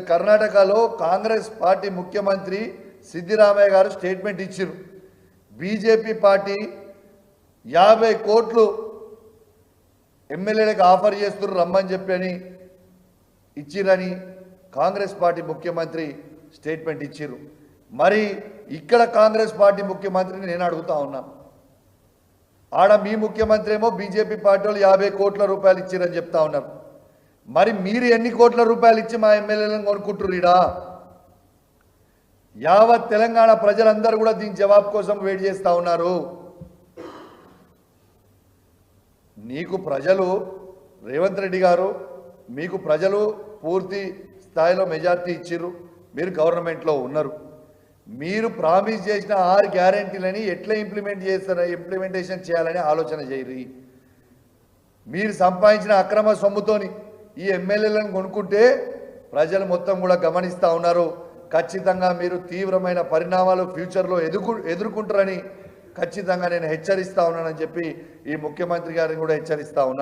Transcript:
కర్ణాటకలో కాంగ్రెస్ పార్టీ ముఖ్యమంత్రి సిద్దిరామయ్య గారు స్టేట్మెంట్ ఇచ్చారు. బీజేపీ పార్టీ 50 కోట్లు ఎమ్మెల్యేలకు ఆఫర్ చేస్తున్నారు రమ్మని చెప్పని ఇచ్చిరని కాంగ్రెస్ పార్టీ ముఖ్యమంత్రి స్టేట్మెంట్ ఇచ్చారు. మరి ఇక్కడ కాంగ్రెస్ పార్టీ ముఖ్యమంత్రిని నేను అడుగుతా ఉన్నా, ఆడ మీ ముఖ్యమంత్రి ఏమో బీజేపీ పార్టీ వాళ్ళు 50 కోట్ల రూపాయలు ఇచ్చిరని చెప్తా ఉన్నారు. మరి మీరు ఎన్ని కోట్ల రూపాయలు ఇచ్చి మా ఎమ్మెల్యేలను కొనుక్కుంటున్నారు? ఈడ యావత్ తెలంగాణ ప్రజలందరూ కూడా దీని జవాబు కోసం వెయిట్ చేస్తూ ఉన్నారు. నీకు ప్రజలు రేవంత్ రెడ్డి గారు, మీకు ప్రజలు పూర్తి స్థాయిలో మెజార్టీ ఇచ్చిర్రు, మీరు గవర్నమెంట్లో ఉన్నారు. మీరు ప్రామిస్ చేసిన 6 గ్యారెంటీలని ఎట్లా ఇంప్లిమెంటేషన్ చేయాలని ఆలోచన చేయరు. మీరు సంపాదించిన అక్రమ సొమ్ముతోని ఈ ఎమ్మెల్యేలను కొనుక్కుంటే ప్రజలు మొత్తం కూడా గమనిస్తూ ఉన్నారు. ఖచ్చితంగా మీరు తీవ్రమైన పరిణామాలు ఫ్యూచర్లో ఎదుర్కొంటారని ఖచ్చితంగా నేను హెచ్చరిస్తా ఉన్నానని చెప్పి ఈ ముఖ్యమంత్రి గారిని కూడా హెచ్చరిస్తా ఉన్నాను.